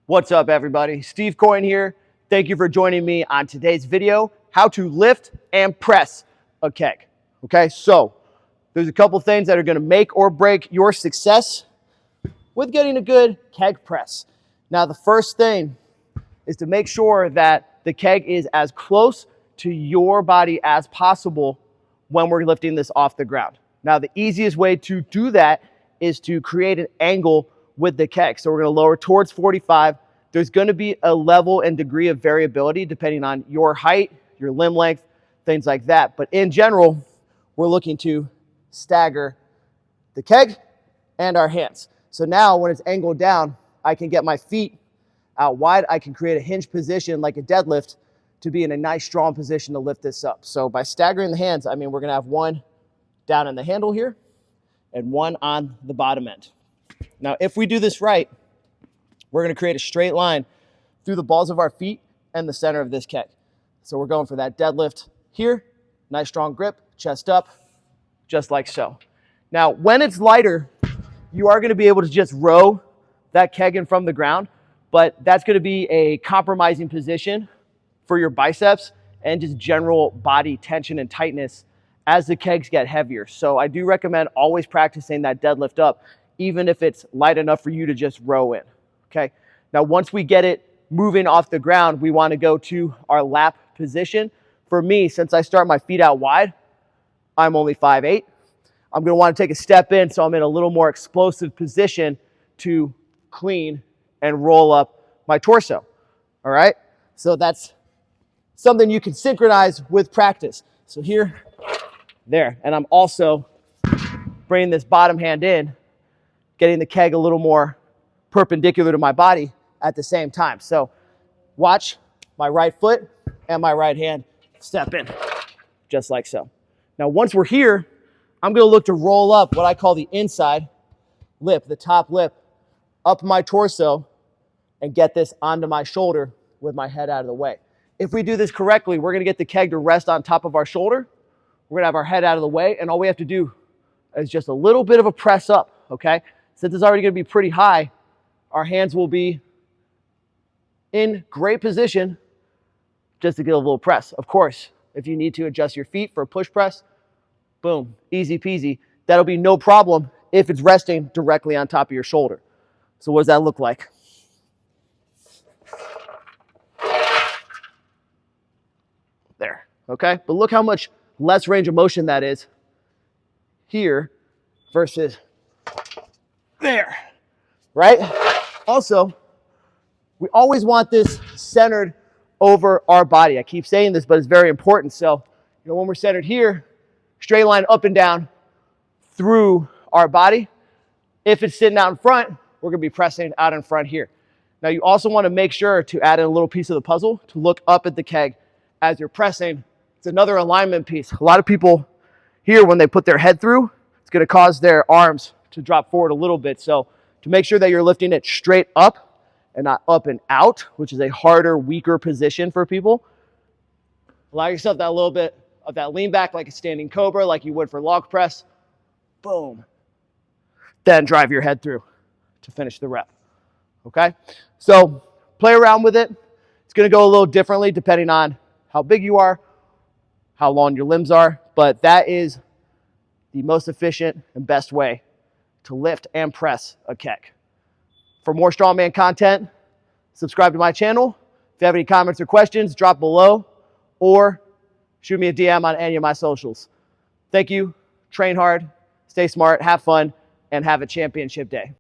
What's up, everybody? Steve Coyne here. Thank you for joining me on today's video, how to lift and press a keg. Okay, so there's a couple things that are going to make or break your success with getting a good keg press. Now, the first thing is to make sure that the keg is as close to your body as possible when we're lifting this off the ground. Now, the easiest way to do that is to create an angle with the keg. So we're going to lower towards 45. There's going to be a level and degree of variability depending on your height, your limb length, things like that. But in general, we're looking to stagger the keg and our hands. So now when it's angled down, I can get my feet out wide. I can create a hinge position like a deadlift to be in a nice strong position to lift this up. So by staggering the hands, I mean we're going to have one down in the handle here and one on the bottom end. Now, if we do this right, we're going to create a straight line through the balls of our feet and the center of this keg. So we're going for that deadlift here, nice strong grip, chest up, just like so. Now, when it's lighter, you are going to be able to just row that keg in from the ground, but that's going to be a compromising position for your biceps and just general body tension and tightness as the kegs get heavier. So I do recommend always practicing that deadlift up, even if it's light enough for you to just row in, okay? Now, once we get it moving off the ground, we want to go to our lap position. For me, since I start my feet out wide, I'm only 5'8". I'm going to want to take a step in so I'm in a little more explosive position to clean and roll up my torso, all right? So that's something you can synchronize with practice. So here, there, and I'm also bringing this bottom hand in, getting the keg a little more perpendicular to my body at the same time. So watch my right foot and my right hand step in, just like so. Now, once we're here, I'm going to look to roll up what I call the inside lip, the top lip, up my torso and get this onto my shoulder with my head out of the way. If we do this correctly, we're going to get the keg to rest on top of our shoulder. We're going to have our head out of the way, and all we have to do is just a little bit of a press up, okay? Since it's already going to be pretty high, our hands will be in great position just to get a little press. Of course, if you need to adjust your feet for a push press, boom, easy peasy. That'll be no problem if it's resting directly on top of your shoulder. So what does that look like? There, okay? But look how much less range of motion that is here versus there, right? Also, we always want this centered over our body. I keep saying this, but it's very important. So, when we're centered here, straight line up and down through our body. If it's sitting out in front, we're going to be pressing out in front here. Now, you also want to make sure to add in a little piece of the puzzle to look up at the keg as you're pressing. It's another alignment piece. A lot of people here, when they put their head through, it's going to cause their arms to drop forward a little bit. So to make sure that you're lifting it straight up and not up and out, which is a harder, weaker position for people, allow yourself that little bit of that lean back like a standing cobra, like you would for log press. Boom. Then drive your head through to finish the rep. Okay? So play around with it. It's going to go a little differently depending on how big you are, how long your limbs are, but that is the most efficient and best way to lift and press a keg. For more Strongman content, subscribe to my channel. If you have any comments or questions, drop below or shoot me a DM on any of my socials. Thank you. Train hard, stay smart, have fun, and have a championship day.